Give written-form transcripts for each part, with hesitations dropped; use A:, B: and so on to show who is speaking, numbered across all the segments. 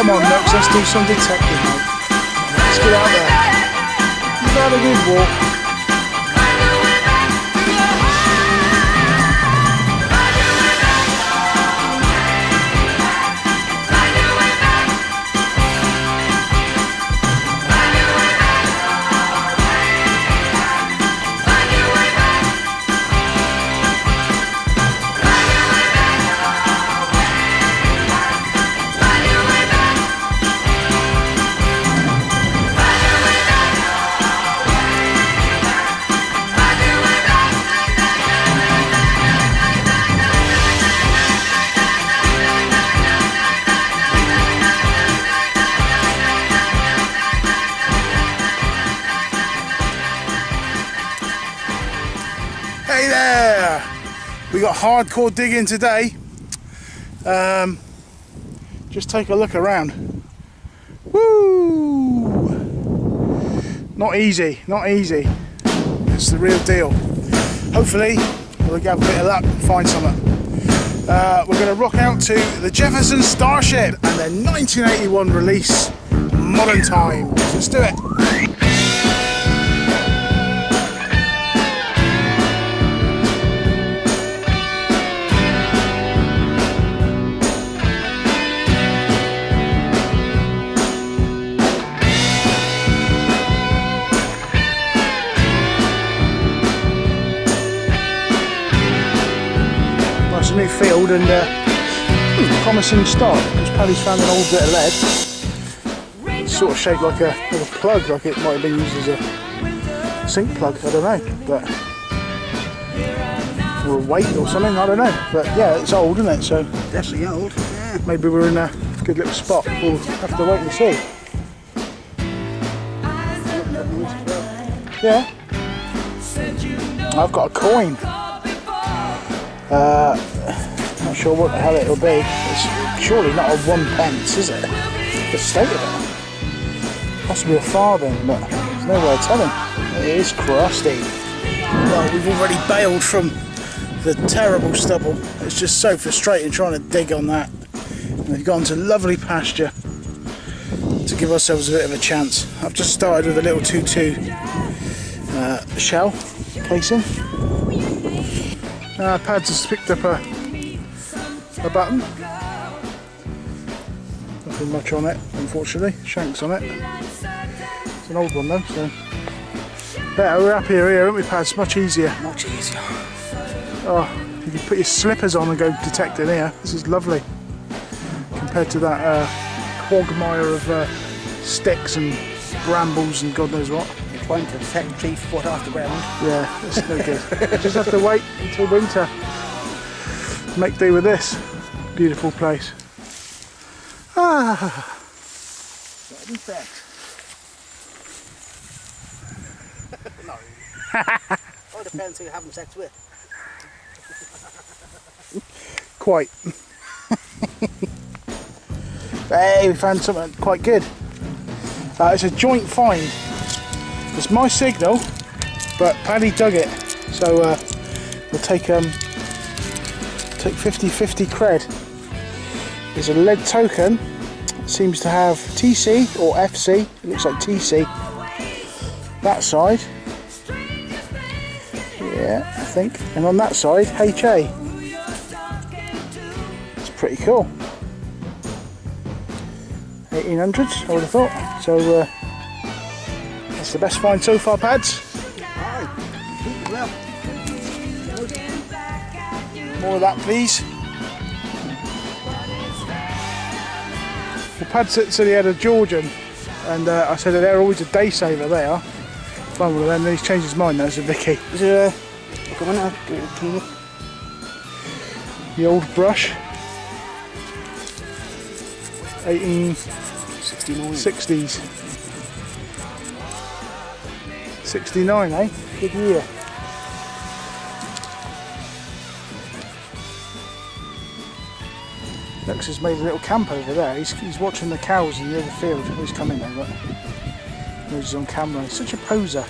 A: Come on, Nux, let's do some detecting, mate. Let's get out there. You've had a good walk. Hey there! We got hardcore digging today. Just take a look around. Woo! Not easy, not easy. It's the real deal. Hopefully we'll get a bit of luck and find something. We're going to rock out to the Jefferson Starship and their 1981 release, Modern Times. Let's do it. A new field and promising start because Paddy's found an old bit of lead. It's sort of shaped like a plug, like it might have been used as a sink plug, I don't know, but or a weight or something, I don't know, but yeah, it's old, isn't it? So
B: definitely old. Yeah.
A: Maybe we're in a good little spot. We'll have to wait and see. Yeah, I've got a coin. Not sure what the hell it'll be. It's surely not a 1 pence, is it? The state of it. Possibly a farthing, but there's no way of telling. It is crusty. Well, we've already bailed from the terrible stubble. It's just so frustrating trying to dig on that. And we've gone to lovely pasture to give ourselves a bit of a chance. I've just started with a little 2-2 shell casing. Pads has picked up a button. Nothing much on it, unfortunately. Shanks on it. It's an old one though, so better. We're happier here, aren't we, Pads? Much easier.
B: Much easier.
A: Oh, you can put your slippers on and go detecting here. This is lovely compared to that quagmire of sticks and brambles and God knows what.
B: Trying to detect 3 foot off the ground.
A: Yeah, that's no good. Just have to wait until winter. Make do with this beautiful place. Ah.
B: Having sex. No. All depends who you're having sex with.
A: Quite. Hey, we found something quite good. It's a joint find. It's my signal, but Paddy dug it, so we'll take 50-50 cred. There's a lead token. It seems to have TC or FC. It looks like TC. That side, yeah, I think, and on that side, HA. It's pretty cool. 1800s, I would have thought. So. That's the best find so far, Pads. More of that, please. Well, Pads said he had a Georgian, and I said that they're always a day saver. They are. Find one of them, then he's changed his mind now. It's a Vicky.
B: Is there a one out?
A: The old brush. 1860s. 69, eh? Good year. Lux has made a little camp over there. He's watching the cows in the other field. He's coming there, but he's on camera. He's such a poser.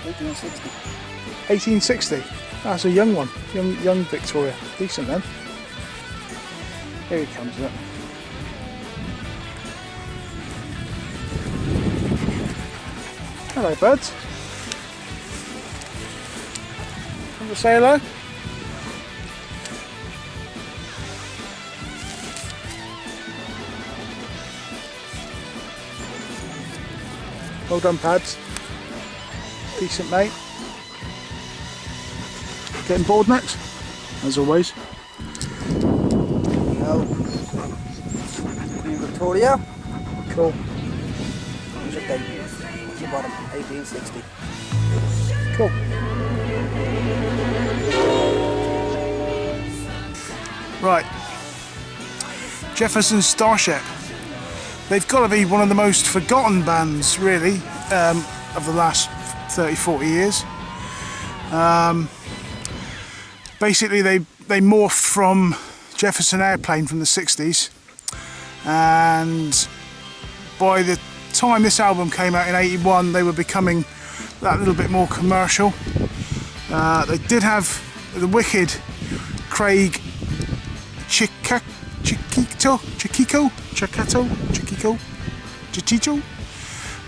B: 1860.
A: 1860. That's a young one. Young Victoria. Decent then. Here he comes up. Hello, buds. Want to say hello? Well done, Pads. Decent, mate. Getting bored next? As always.
B: No. Queen Victoria.
A: Cool.
B: There's a debut. What's the bottom? 1860.
A: Cool. Right. Jefferson Starship. They've got to be one of the most forgotten bands, really, of the last 30, 40 years. Basically, they morphed from Jefferson Airplane from the 60s, and by the time this album came out in 81, they were becoming that little bit more commercial. They did have the wicked Craig Chiquito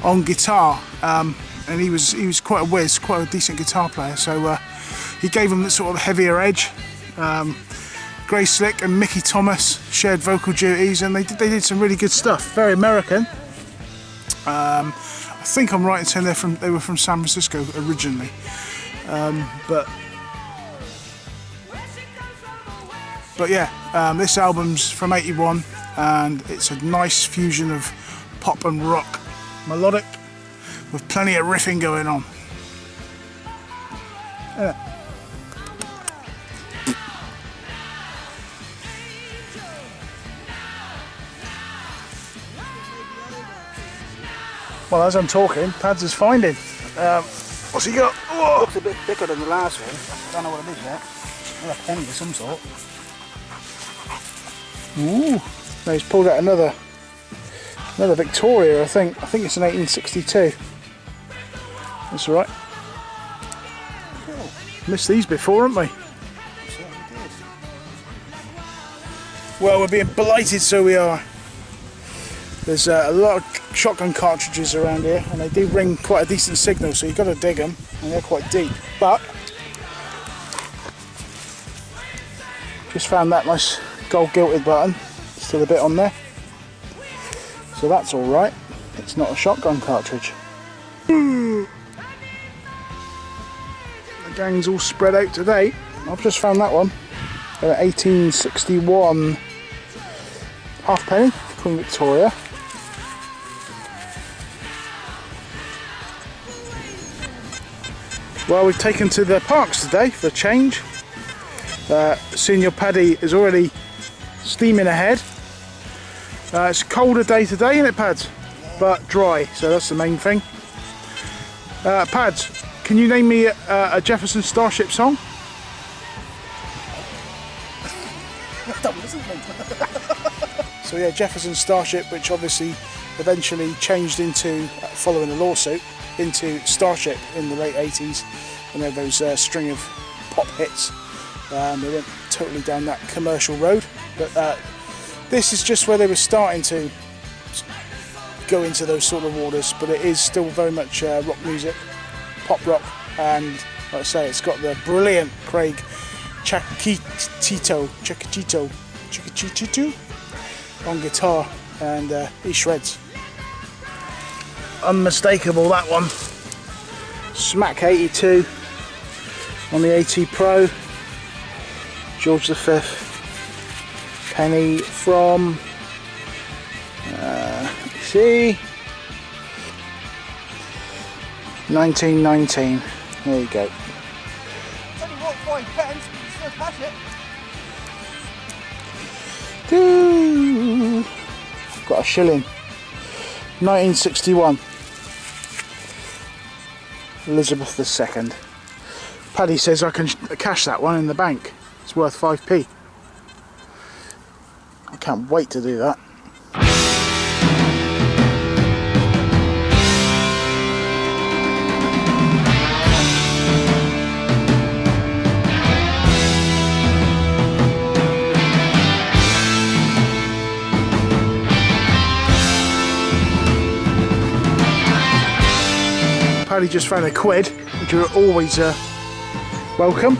A: on guitar, and he was quite a whiz, quite a decent guitar player. So he gave them the sort of heavier edge. Gray Slick and Mickey Thomas shared vocal duties, and they did some really good stuff. Very American. I think I'm right in saying they were from San Francisco originally, but yeah, this album's from 81, and it's a nice fusion of pop and rock, melodic, with plenty of riffing going on. Yeah. Well, as I'm talking, Pads is finding. What's he got? Whoa.
B: Looks a bit thicker than the last one. I don't know what it is yet. Well, a penny of some sort.
A: Ooh. No, he's pulled out another Victoria, I think. I think it's an 1862. That's right.
B: Cool.
A: Missed these before, haven't we?
B: Certainly did.
A: Well, we're being blighted, so we are. There's a lot of shotgun cartridges around here, and they do ring quite a decent signal, so you've got to dig them, and they're quite deep. But just found that nice gold gilded button, still a bit on there, so that's all right. It's not a shotgun cartridge. The gang's all spread out today. I've just found that one. 1861 halfpenny, Queen Victoria. Well, we've taken to the parks today for a change. Senior Paddy is already steaming ahead. It's a colder day today, isn't it, Pads? But dry, so that's the main thing. Pads, can you name me a Jefferson Starship song? So yeah, Jefferson Starship, which obviously eventually changed into, following a lawsuit, into Starship in the late 80s, and then those string of pop hits. They went totally down that commercial road, but this is just where they were starting to go into those sort of waters, but it is still very much rock music, pop rock, and like I say, it's got the brilliant Craig Chiquito on guitar, and he shreds. Unmistakable, that one. Smack 82 on the AT Pro. George V penny from let's see, 1919. There you go.
B: It's only what, 5 pence, but you still pass it.
A: Ooh. Got a shilling. 1961. Elizabeth II. Paddy says I can cash that one in the bank. It's worth 5p. I can't wait to do that. Paddy just found £1, which are always welcome.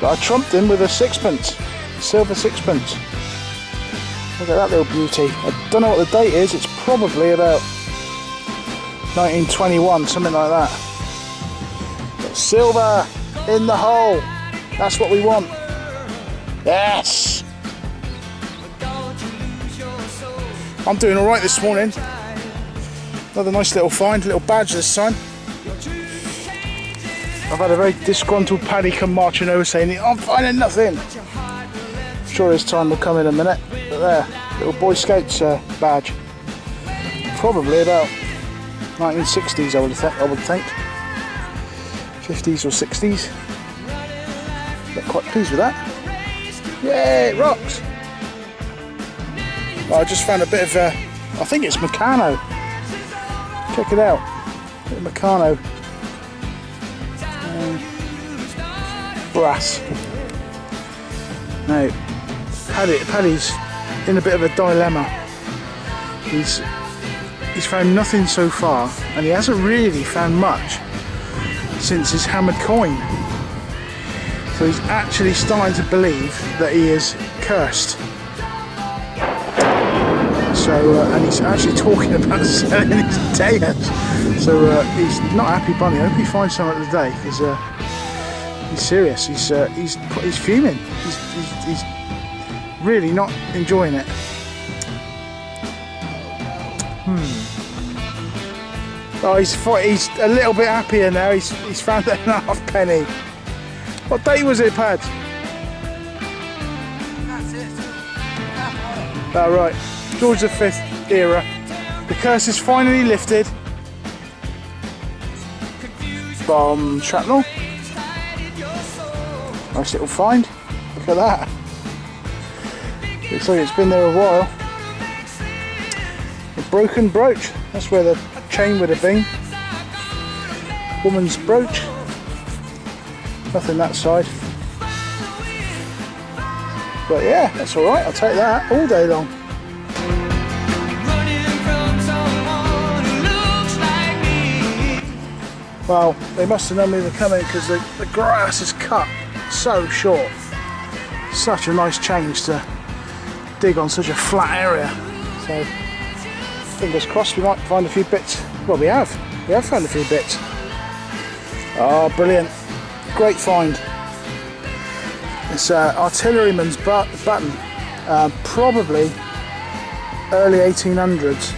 A: But I trumped him with a sixpence, silver sixpence. Look at that little beauty. I don't know what the date is, it's probably about 1921, something like that. But silver in the hole, that's what we want. Yes! I'm doing alright this morning. Another nice little find, little badge this time. I've had a very disgruntled Paddy come marching over saying, I'm finding nothing. I'm sure his time will come in a minute. But there, little Boy Scouts badge. Probably about 1960s I would think. 50s or 60s. But quite pleased with that. Yay, it rocks! Well, I just found a bit of, I think it's Meccano. Check it out, a bit of Meccano. Brass. Now, Paddy's in a bit of a dilemma. He's found nothing so far, and he hasn't really found much since his hammered coin. So he's actually starting to believe that he is cursed. So, and he's actually talking about selling his DEUS. So he's not happy bunny. I hope he finds something today, because he's serious. He's fuming. He's really not enjoying it. Oh, he's a little bit happier now. He's found that halfpenny. What date was it, Pad?
B: That's it.
A: Oh, right. George V era. The curse is finally lifted. Bomb shrapnel. Nice little find. Look at that. Looks like it's been there a while. A broken brooch. That's where the chain would have been. Woman's brooch. Nothing that side. But yeah, that's alright. I'll take that all day long. Well, they must have known we were coming, because the grass is cut so short. Such a nice change to dig on such a flat area. So, fingers crossed we might find a few bits. Well, we have found a few bits. Oh, brilliant. Great find. It's artilleryman's button. Probably early 1800s.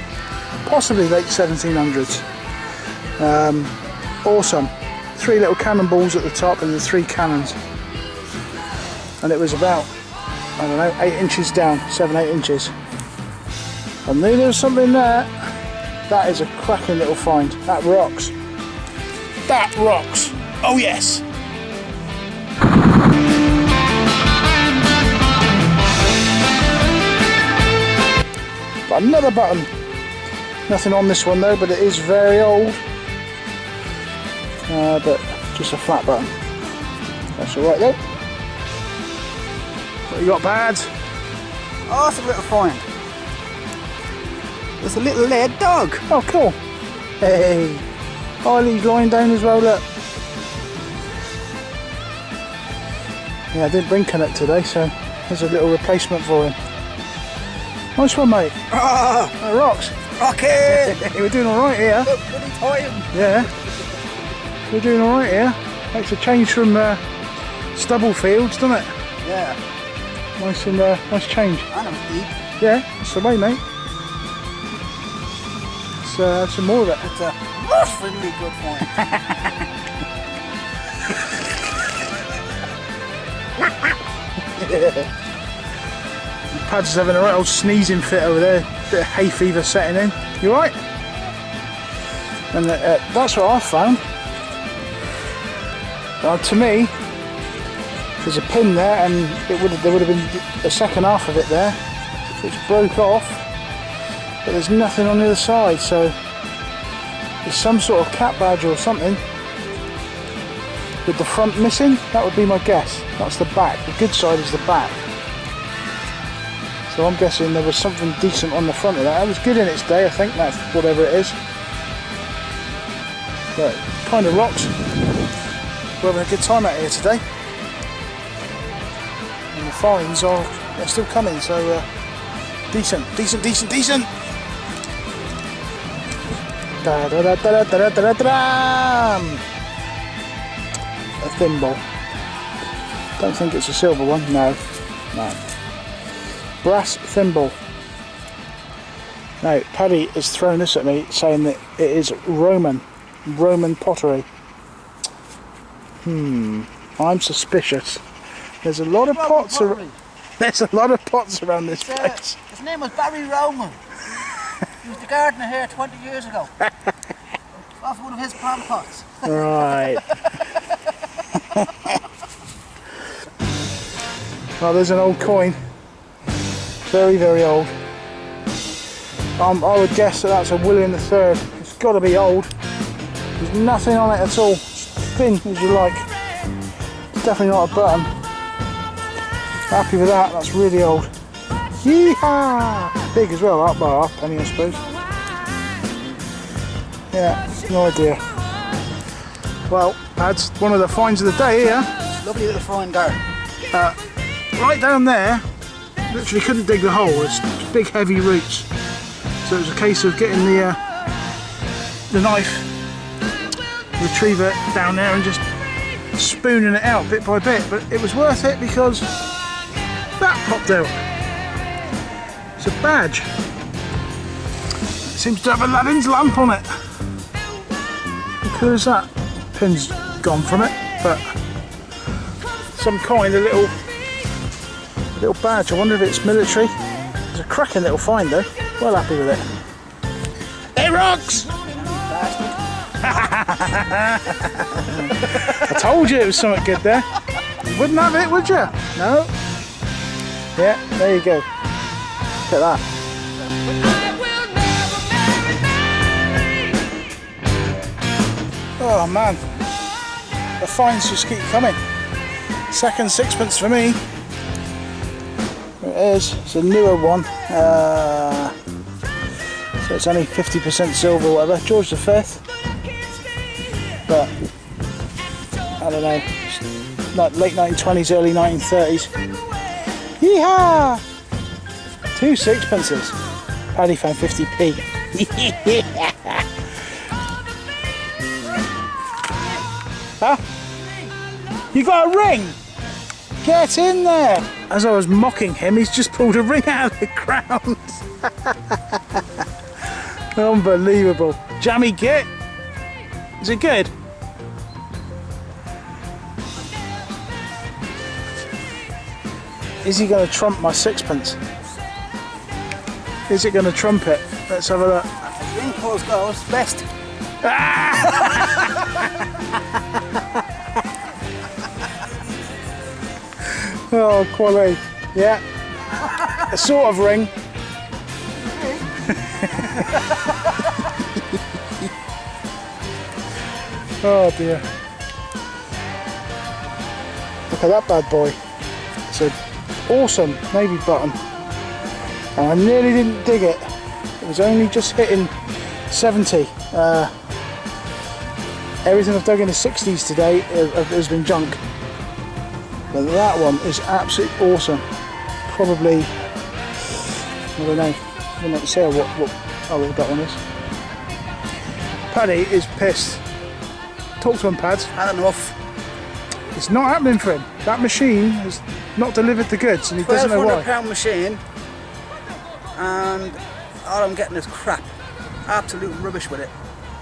A: Possibly late 1700s. Awesome. 3 little cannonballs at the top and the 3 cannons. And it was about, I don't know, 8 inches down, 7-8 inches. I knew there was something there. That is a cracking little find. That rocks. That rocks. Oh yes. But another button. Nothing on this one though, but it is very old. But just a flat button. That's alright though. What you got, Bad?
B: Oh, it's a little find. It's a little lead dog.
A: Oh, cool. Hey. Oh, he's lying down as well, look. Yeah, I didn't bring Canuck today, so there's a little replacement for him. Nice one, mate.
B: Ah,
A: That rocks.
B: rocket!
A: We're doing alright here.
B: Look, bloody time.
A: Yeah. We're doing alright here. Makes a change from stubble fields, doesn't it?
B: Yeah.
A: Nice and nice change.
B: And I'm deep.
A: Yeah, that's the way, mate. Let's have some more of it.
B: It's a really good find.
A: Pad's is having a right old sneezing fit over there. Bit of hay fever setting in. You alright? And that's what I found. To me, there's a pin there, and there would have been a second half of it there, which broke off. But there's nothing on the other side, so there's some sort of cat badge or something. With the front missing, that would be my guess. That's the back. The good side is the back. So I'm guessing there was something decent on the front of that. It was good in its day, I think, that's whatever it is. but kind of rocks. We're having a good time out here today. And the finds are still coming, so decent. Da, da, da, da, da, da, da, da. A thimble. Don't think it's a silver one. No. Brass thimble. Now, Paddy has thrown this at me, saying that it is Roman pottery. I'm suspicious. There's a lot of pots. There's a lot of pots around this place.
B: His name was Barry Roman. He was the gardener here 20 years ago. Off one of his plant pots.
A: Right. Well, there's an old coin. Very, very old. I would guess that that's a William III. It's got to be old. There's nothing on it at all. Thin as you like. It's definitely not a button. Happy with that. That's really old. Yeehaw! Big as well. Up by half penny, I suppose. Yeah, no idea. Well, that's one of the finds of the day here.
B: Lovely little find garden.
A: Right down there, literally couldn't dig the hole. It's big, heavy roots. So it was a case of getting the knife, retriever down there, and just spooning it out bit by bit. But it was worth it because that popped out. It's a badge. It seems to have Aladdin's lamp on it. How cool is that? Pin's gone from it, but some kind of little badge. I wonder if it's military. It's a cracking little find though. Well happy with it. It rocks! I told you it was something good there. You wouldn't have it, would you? No. Yeah, there you go. Look at that. Oh man, the finds just keep coming. Second sixpence for me. There it is. It's a newer one. So it's only 50% silver or whatever. George V. But I don't know. It's like late 1920s, early 1930s. Yeehaw! 2 sixpences. Paddy found 50p. Huh? You got a ring? Get in there! As I was mocking him, he's just pulled a ring out of the ground. Unbelievable. Jammy kit. Is it good? Is he going to trump my sixpence? Is it going to trump it? Let's have a look.
B: As ring calls goes, best.
A: Oh, quality. Yeah. A sort of ring. Oh dear. Look at that bad boy. It's an awesome navy button. And I nearly didn't dig it. It was only just hitting 70. Everything I've dug in the 60s today has been junk. But that one is absolutely awesome. Probably, I don't know, I wouldn't say how old that one is. Paddy is pissed. Talk to him, Pads.
B: Had enough.
A: It's not happening for him. That machine has not delivered the goods and he doesn't know why.
B: £1,200 machine, and all I'm getting is crap. Absolute rubbish with it.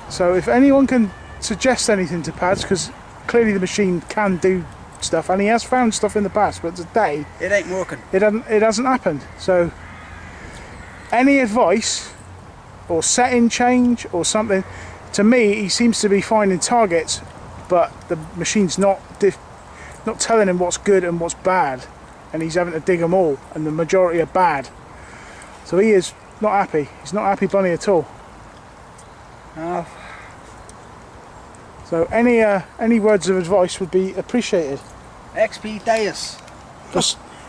A: So if anyone can suggest anything to Pads, because clearly the machine can do stuff and he has found stuff in the past, but today
B: it ain't working.
A: It hasn't happened. So any advice or setting change or something, to me he seems to be finding targets but the machine's not telling him what's good and what's bad, and he's having to dig them all and the majority are bad. So he is not happy. He's not happy bunny at all. So any words of advice would be appreciated.
B: XP DEUS.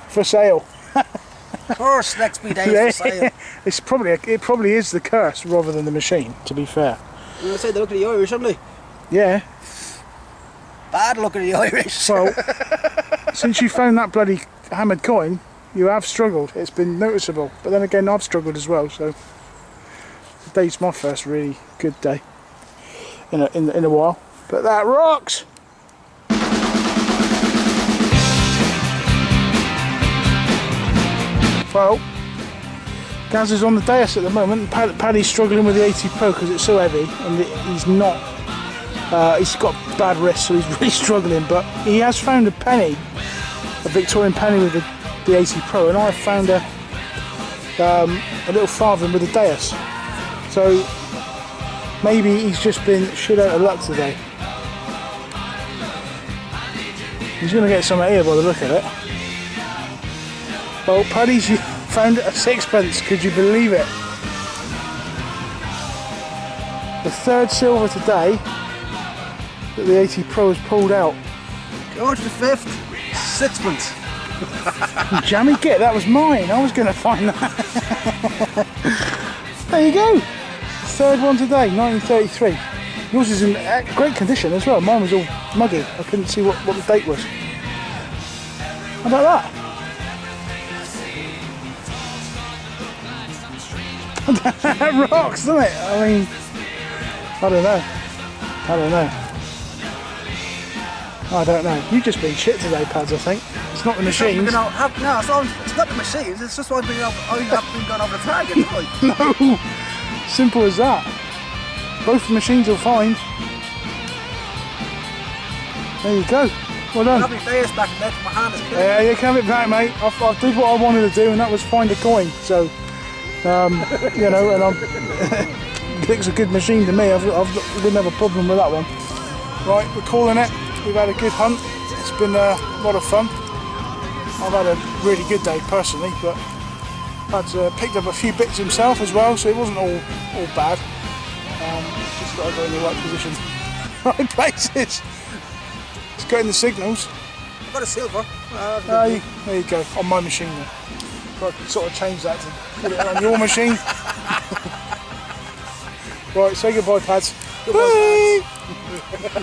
A: For sale.
B: Of course, XP DEUS for sale.
A: It probably is the curse rather than the machine, to be fair.
B: I'm going to say they look at the Irish, haven't they?
A: Yeah.
B: Bad luck at the Irish.
A: Well, since you found that bloody hammered coin, you have struggled. It's been noticeable. But then again, I've struggled as well. So today's my first really good day in a while. But that rocks. Well, Gaz is on the DEUS at the moment. Paddy's struggling with the 80 Pro because it's so heavy, and he's not. He's got bad wrists, so he's really struggling. But he has found a penny, a Victorian penny with the 80 Pro, and I've found a little farthing with the DEUS. So maybe he's just been shit out of luck today. He's going to get something here by the look of it. Well, Paddy's found a sixpence, could you believe it? The third silver today that the 80 Pro has pulled out.
B: George the 5th, sixpence.
A: Jammy git, that was mine. I was going to find that. There you go. Third one today, 1933. Yours is in great condition as well. Mine was all muggy. I couldn't see what the date was. How about that? That rocks, doesn't it? I mean, I don't know. You've just been shit today, Pads, I think. It's not the machines.
B: No, it's not the machines. It's just I've been going over the target.
A: No, simple as that. Both the machines are fine. There you go. Well done.
B: I'll have my DEUS back in there for my hand is killing me.
A: Yeah, you can have it back, mate. I did what I wanted to do, and that was find a coin. So, you know, and it's a good machine to me. I wouldn't have a problem with that one. Right, we're calling it. We've had a good hunt. It's been a lot of fun. I've had a really good day personally, but Pad's picked up a few bits himself as well, so it wasn't all bad. Just got to go in the right position, right places. It's getting the signals.
B: I've got a silver.
A: There you go, on my machine then. So I can sort of change that to put it on your machine. Right, say goodbye, Pads.
B: Goodbye, Pads.